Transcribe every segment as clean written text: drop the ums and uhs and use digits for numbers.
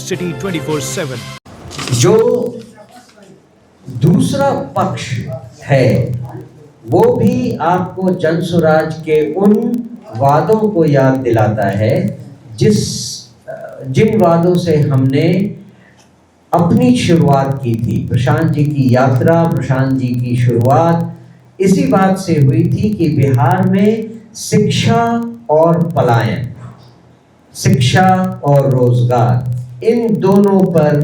City 24/7। जो दूसरा पक्ष है वो भी आपको जन स्वराज के उन वादों को याद दिलाता है जिन वादों से हमने अपनी शुरुआत की थी। प्रशांत जी की यात्रा, प्रशांत जी की शुरुआत इसी बात से हुई थी कि बिहार में शिक्षा और पलायन, शिक्षा और रोजगार, इन दोनों पर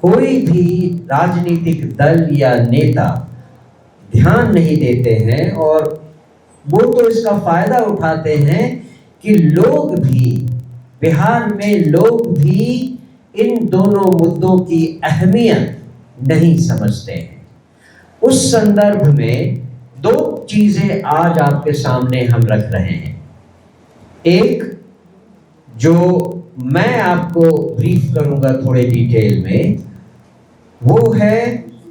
कोई भी राजनीतिक दल या नेता ध्यान नहीं देते हैं। और वो तो इसका फायदा उठाते हैं कि लोग भी, बिहार में लोग भी इन दोनों मुद्दों की अहमियत नहीं समझते हैं। उस संदर्भ में दो चीजें आज आपके सामने हम रख रहे हैं। एक जो मैं आपको ब्रीफ करूंगा थोड़े डिटेल में, वो है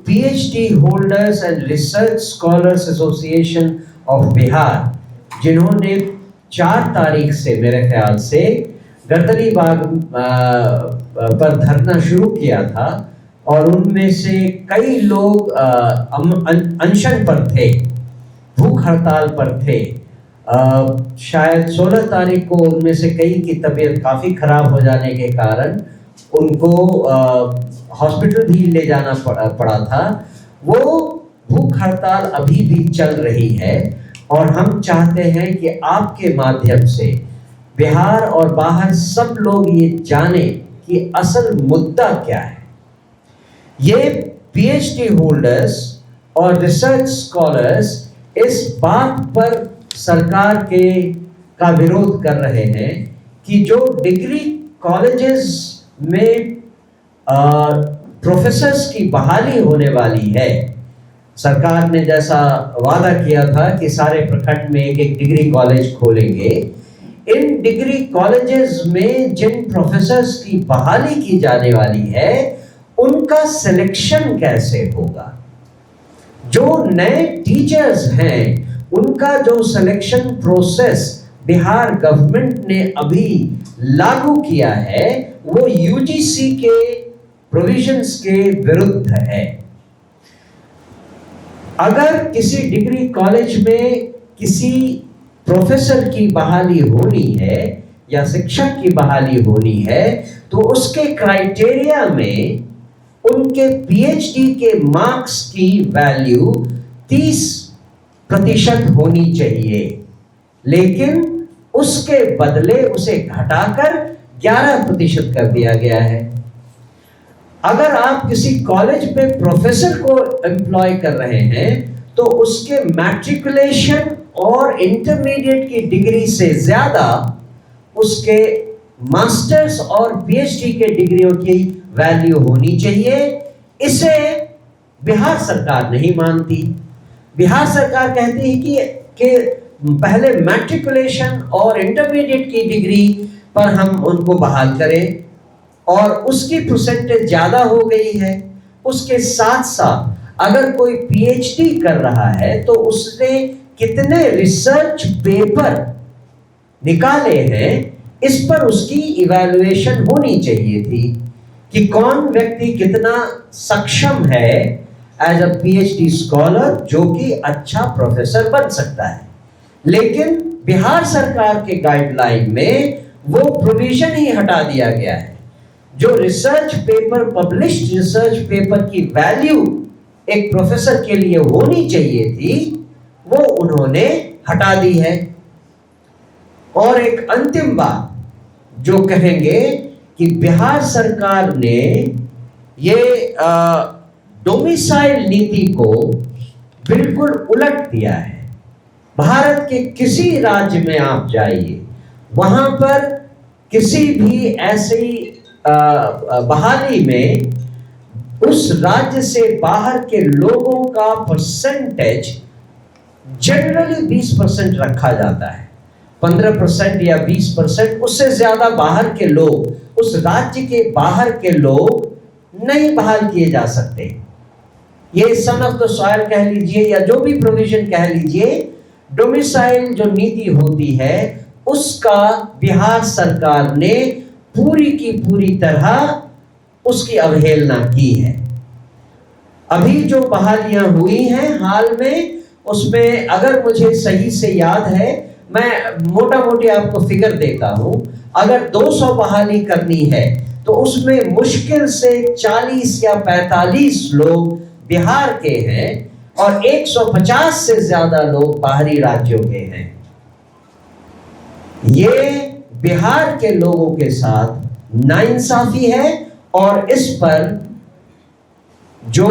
PhD holders and research scholars association of Bihar, जिन्होंने 4 तारीख से मेरे ख्याल से गर्दली बाग पर धरना शुरू किया था और उनमें से कई लोग अनशन पर थे, भूख हड़ताल पर थे। शायद 16 तारीख को उनमें से कई की तबीयत काफ़ी खराब हो जाने के कारण उनको हॉस्पिटल भी ले जाना पड़ा था। वो भूख हड़ताल अभी भी चल रही है और हम चाहते हैं कि आपके माध्यम से बिहार और बाहर सब लोग ये जाने कि असल मुद्दा क्या है। ये पीएचडी होल्डर्स और रिसर्च स्कॉलर्स इस बात पर सरकार का विरोध कर रहे हैं कि जो डिग्री कॉलेजेस में प्रोफेसर्स की बहाली होने वाली है, सरकार ने जैसा वादा किया था कि सारे प्रखंड में एक डिग्री कॉलेज खोलेंगे, इन डिग्री कॉलेजेस में जिन प्रोफेसर्स की बहाली की जाने वाली है उनका सिलेक्शन कैसे होगा। जो नए टीचर्स हैं उनका जो सिलेक्शन प्रोसेस बिहार गवर्नमेंट ने अभी लागू किया है वो यूजीसी के प्रोविजंस के विरुद्ध है। अगर किसी डिग्री कॉलेज में किसी प्रोफेसर की बहाली होनी है या शिक्षक की बहाली होनी है तो उसके क्राइटेरिया में उनके पीएचडी के मार्क्स की वैल्यू 30% होनी चाहिए, लेकिन उसके बदले उसे घटाकर 11% कर दिया गया है। अगर आप किसी कॉलेज में प्रोफेसर को एम्प्लॉय कर रहे हैं तो उसके मैट्रिकुलेशन और इंटरमीडिएट की डिग्री से ज्यादा उसके मास्टर्स और पीएचडी के डिग्रियों की वैल्यू होनी चाहिए। इसे बिहार सरकार नहीं मानती। बिहार सरकार कहती है कि पहले मैट्रिकुलेशन और इंटरमीडिएट की डिग्री पर हम उनको बहाल करें और उसकी परसेंटेज ज्यादा हो गई है। उसके साथ साथ अगर कोई पीएचडी कर रहा है तो उसने कितने रिसर्च पेपर निकाले हैं इस पर उसकी इवैल्यूएशन होनी चाहिए थी कि कौन व्यक्ति कितना सक्षम है एज अ पीएचडी स्कॉलर जो कि अच्छा प्रोफेसर बन सकता है। लेकिन बिहार सरकार के गाइडलाइन में वो प्रोविजन ही हटा दिया गया है। जो research paper, published research paper की वैल्यू एक प्रोफेसर के लिए होनी चाहिए थी वो उन्होंने हटा दी है। और एक अंतिम बात जो कहेंगे कि बिहार सरकार ने ये डोमिसाइल नीति को बिल्कुल उलट दिया है। भारत के किसी राज्य में आप जाइए, वहां पर किसी भी ऐसी बहाली में उस राज्य से बाहर के लोगों का परसेंटेज जनरली 20% रखा जाता है। 15% या 20%, उससे ज्यादा बाहर के लोग, उस राज्य के बाहर के लोग नहीं बहाल किए जा सकते। ये सन ऑफ द सॉइल कह लीजिए या जो भी प्रोविजन कह लीजिए, डोमिसाइल जो नीति होती है उसका बिहार सरकार ने पूरी की पूरी तरह उसकी अवहेलना की है। अभी जो बहालियां हुई हैं हाल में, उसमें अगर मुझे सही से याद है, मैं मोटा मोटी आपको फिगर देता हूं, अगर 200 बहाली करनी है तो उसमें मुश्किल से 40 या 45 लोग बिहार के हैं और 150 से ज्यादा लोग बाहरी राज्यों के हैं। ये बिहार के लोगों के साथ नाइंसाफी है और इस पर जो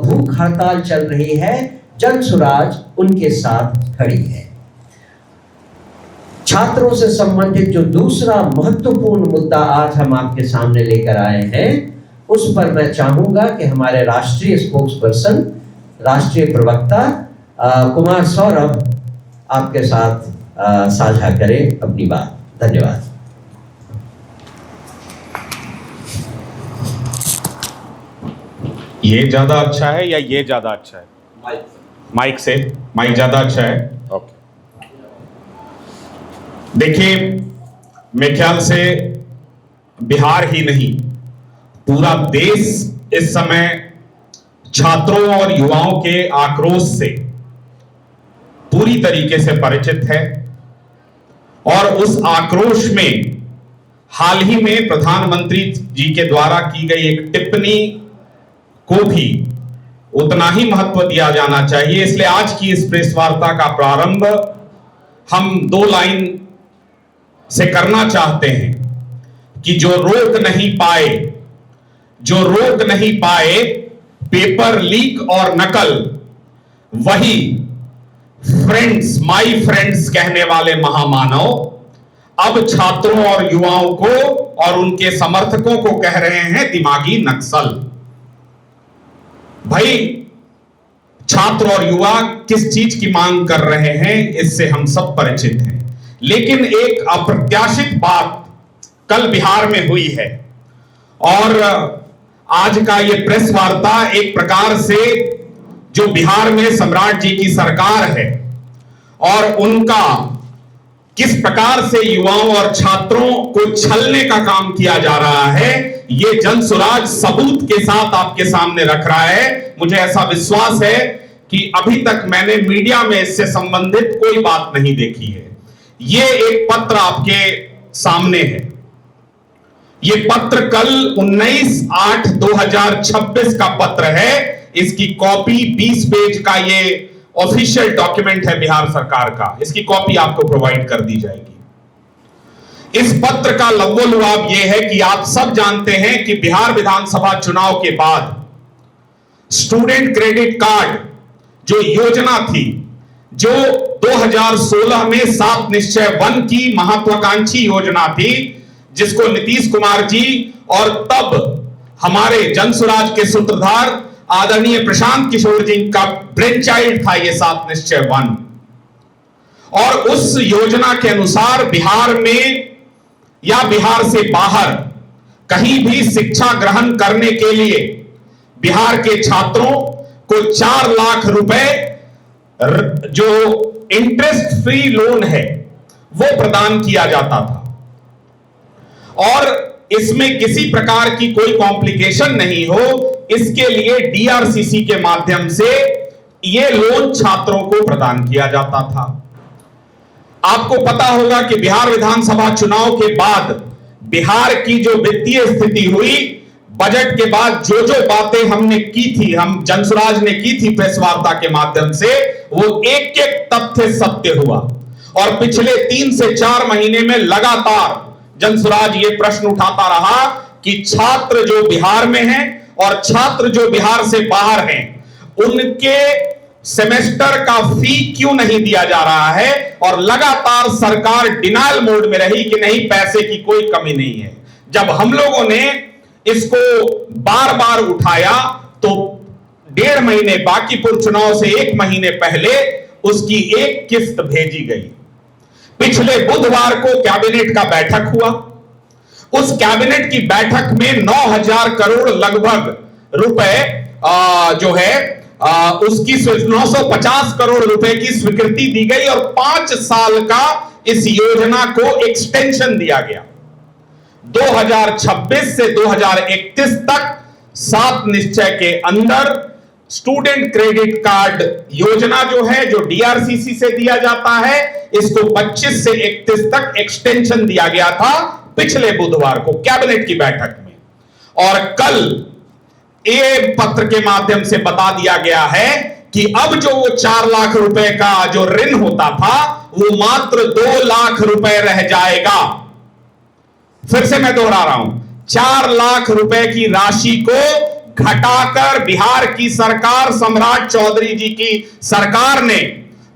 भूख हड़ताल चल रही है, जनसुराज उनके साथ खड़ी है। छात्रों से संबंधित जो दूसरा महत्वपूर्ण मुद्दा आज हम आपके सामने लेकर आए हैं, उस पर मैं चाहूंगा कि हमारे राष्ट्रीय स्पोक्स पर्सन, राष्ट्रीय प्रवक्ता कुमार सौरभ आपके साथ साझा करें अपनी बात। धन्यवाद। ये ज्यादा अच्छा है या ये ज्यादा अच्छा है? माइक से, माइक ज्यादा अच्छा है। ओके, देखिए, मेरे ख्याल से बिहार ही नहीं, पूरा देश इस समय छात्रों और युवाओं के आक्रोश से पूरी तरीके से परिचित है और उस आक्रोश में हाल ही में प्रधानमंत्री जी के द्वारा की गई एक टिप्पणी को भी उतना ही महत्व दिया जाना चाहिए। इसलिए आज की इस प्रेस वार्ता का प्रारंभ हम 2 लाइन से करना चाहते हैं कि जो रोक नहीं पाए पेपर लीक और नकल, वही फ्रेंड्स, माय फ्रेंड्स कहने वाले महामानव अब छात्रों और युवाओं को और उनके समर्थकों को कह रहे हैं दिमागी नक्सल। भाई, छात्र और युवा किस चीज की मांग कर रहे हैं इससे हम सब परिचित हैं, लेकिन एक अप्रत्याशित बात कल बिहार में हुई है और आज का ये प्रेस वार्ता एक प्रकार से जो बिहार में सम्राट जी की सरकार है और उनका किस प्रकार से युवाओं और छात्रों को छलने का काम किया जा रहा है, ये जनसुराज सबूत के साथ आपके सामने रख रहा है। मुझे ऐसा विश्वास है कि अभी तक मैंने मीडिया में इससे संबंधित कोई बात नहीं देखी है। ये एक पत्र आपके सामने है। ये पत्र कल 19/8/2026 का पत्र है। इसकी कॉपी 20 पेज का ये ऑफिशियल डॉक्यूमेंट है बिहार सरकार का। इसकी कॉपी आपको प्रोवाइड कर दी जाएगी। इस पत्र का लव्वोलुआब यह है कि आप सब जानते हैं कि बिहार विधानसभा चुनाव के बाद स्टूडेंट क्रेडिट कार्ड जो योजना थी, जो 2016 में 7 निश्चय 1 की महत्वाकांक्षी योजना थी, जिसको नीतीश कुमार जी और तब हमारे जनसुराज के सूत्रधार आदरणीय प्रशांत किशोर जी का ब्रेन चाइल्ड था ये 7 निश्चय 1। और उस योजना के अनुसार बिहार में या बिहार से बाहर कहीं भी शिक्षा ग्रहण करने के लिए बिहार के छात्रों को 4 लाख रुपए जो इंटरेस्ट फ्री लोन है वो प्रदान किया जाता था और इसमें किसी प्रकार की कोई कॉम्प्लिकेशन नहीं हो, इसके लिए डीआरसीसी के माध्यम से यह लोन छात्रों को प्रदान किया जाता था। आपको पता होगा कि बिहार विधानसभा चुनाव के बाद बिहार की जो वित्तीय स्थिति हुई, बजट के बाद जो जो बातें हमने की थी, हम जनसुराज ने की थी प्रेस वार्ता के माध्यम से, वो एक एक तथ्य सत्य हुआ। और पिछले 3 से 4 महीने में लगातार जनसुराज ये प्रश्न उठाता रहा कि छात्र जो बिहार में हैं और छात्र जो बिहार से बाहर हैं, उनके सेमेस्टर का फी क्यों नहीं दिया जा रहा है। और लगातार सरकार डिनायल मोड में रही कि नहीं, पैसे की कोई कमी नहीं है। जब हम लोगों ने इसको बार बार उठाया तो 1.5 महीने, बांकीपुर चुनाव से 1 महीने पहले उसकी एक किस्त भेजी गई। पिछले बुधवार को कैबिनेट का बैठक हुआ। उस कैबिनेट की बैठक में 9,000 करोड़ लगभग रुपए जो है उसकी 950 करोड़ रुपए की स्वीकृति दी गई और 5 साल का इस योजना को एक्सटेंशन दिया गया। 2026 से 2031 तक 7 निश्चय के अंदर स्टूडेंट क्रेडिट कार्ड योजना जो है, जो डीआरसीसी से दिया जाता है, इसको 25 से 31 तक एक्सटेंशन दिया गया था पिछले बुधवार को कैबिनेट की बैठक में। और कल ये पत्र के माध्यम से बता दिया गया है कि अब जो वो 4 लाख रुपए का जो ऋण होता था वो मात्र 2 लाख रुपए रह जाएगा। फिर से मैं दोहरा रहा हूं, 4 लाख रुपए की राशि को घटाकर बिहार की सरकार, सम्राट चौधरी जी की सरकार ने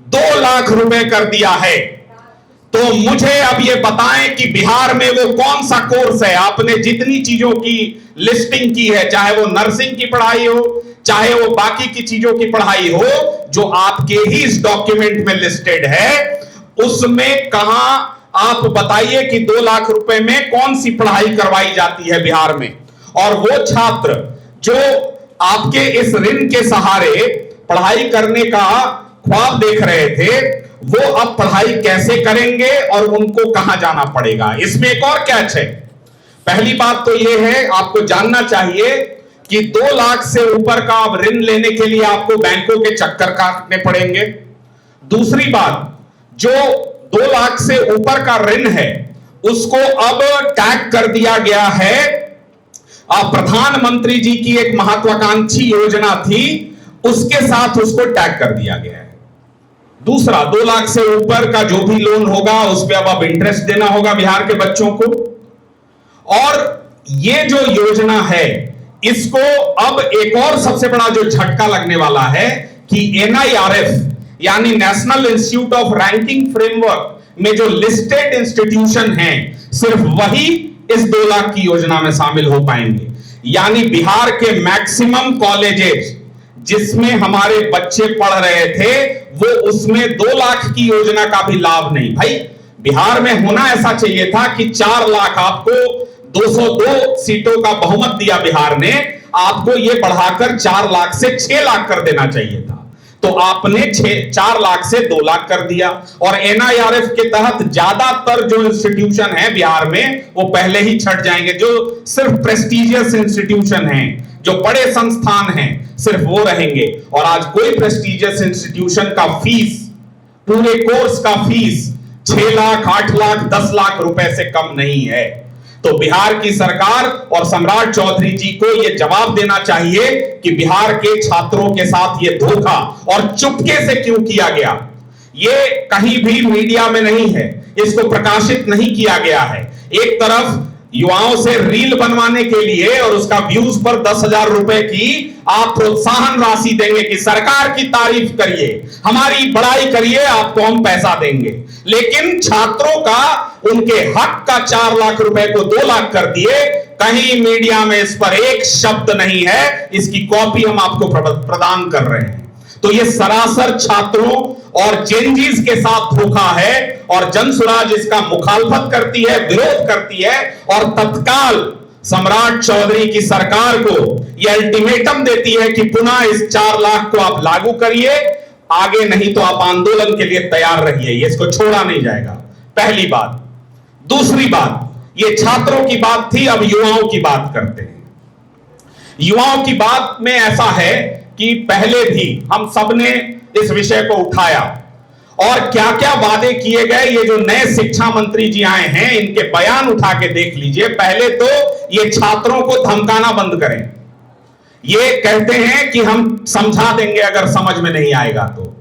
2 लाख रुपए कर दिया है। तो मुझे अब ये बताएं कि बिहार में वो कौन सा कोर्स है। आपने जितनी चीजों की लिस्टिंग की है, चाहे वो नर्सिंग की पढ़ाई हो, चाहे वो बाकी की चीजों की पढ़ाई हो, जो आपके ही इस डॉक्यूमेंट में लिस्टेड है, उसमें कहां आप बताइए कि 2 लाख रुपए में कौन सी पढ़ाई करवाई जाती है बिहार में। और वो छात्र जो आपके इस ऋण के सहारे पढ़ाई करने का ख्वाब देख रहे थे, वो अब पढ़ाई कैसे करेंगे और उनको कहां जाना पड़ेगा। इसमें एक और कैच है। पहली बात तो यह है, आपको जानना चाहिए कि 2 लाख से ऊपर का अब ऋण लेने के लिए आपको बैंकों के चक्कर काटने पड़ेंगे। दूसरी बात, जो 2 लाख से ऊपर का ऋण है उसको अब टैग कर दिया गया है। प्रधानमंत्री जी की एक महत्वाकांक्षी योजना थी, उसके साथ उसको टैग कर दिया गया है। दूसरा, 2 लाख से ऊपर का जो भी लोन होगा उस पर अब इंटरेस्ट देना होगा बिहार के बच्चों को। और ये जो योजना है, इसको अब एक और सबसे बड़ा जो झटका लगने वाला है कि NIRF यानी national institute of ranking framework में जो लिस्टेड इंस्टीट्यूशन हैं, सिर्फ वही इस 2 लाख की योजना में शामिल हो पाएंगे। यानी बिहार के मैक्सिमम कॉलेजेस जिसमें हमारे बच्चे पढ़ रहे थे, वो उसमें 2 लाख की योजना का भी लाभ नहीं। भाई, बिहार में होना ऐसा चाहिए था कि 4 लाख, आपको 202 सीटों का बहुमत दिया बिहार ने, आपको यह बढ़ाकर 4 लाख से 6 लाख कर देना चाहिए था। तो आपने 4 लाख से 2 लाख कर दिया। और NIRF के तहत ज्यादातर जो इंस्टीट्यूशन है बिहार में, वो पहले ही छट जाएंगे। जो सिर्फ प्रेस्टिजियस इंस्टीट्यूशन हैं, जो बड़े संस्थान हैं, सिर्फ वो रहेंगे। और आज कोई प्रेस्टिजियस इंस्टीट्यूशन का फीस, पूरे कोर्स का फीस 6 लाख, 8 लाख, 10 लाख रुपए से कम नहीं है। तो बिहार की सरकार और सम्राट चौधरी जी को यह जवाब देना चाहिए कि बिहार के छात्रों के साथ यह धोखा और चुपके से क्यों किया गया। यह कहीं भी मीडिया में नहीं है, इसको प्रकाशित नहीं किया गया है। एक तरफ युवाओं से रील बनवाने के लिए और उसका व्यूज पर 10,000 रुपए की आप प्रोत्साहन राशि देंगे कि सरकार की तारीफ करिए, हमारी बड़ाई करिए, आपको हम पैसा देंगे। लेकिन छात्रों का, उनके हक का 4 लाख रुपए को 2 लाख कर दिए। कहीं मीडिया में इस पर एक शब्द नहीं है। इसकी कॉपी हम आपको प्रदान कर रहे हैं। तो यह सरासर छात्रों और जेनजीज के साथ धोखा है। और जनसुराज इसका मुखालफत करती है, विरोध करती है और तत्काल सम्राट चौधरी की सरकार को यह अल्टीमेटम देती है कि पुनः इस 4 लाख को आप लागू करिए, आगे नहीं तो आप आंदोलन के लिए तैयार रहिए। इसको छोड़ा नहीं जाएगा। पहली बात। दूसरी बात, ये छात्रों की बात थी, अब युवाओं की बात करते हैं। युवाओं की बात में ऐसा है कि पहले भी हम सबने इस विषय को उठाया और क्या क्या वादे किए गए। ये जो नए शिक्षा मंत्री जी आए हैं, इनके बयान उठा के देख लीजिए। पहले तो ये छात्रों को धमकाना बंद करें। ये कहते हैं कि हम समझा देंगे अगर समझ में नहीं आएगा तो।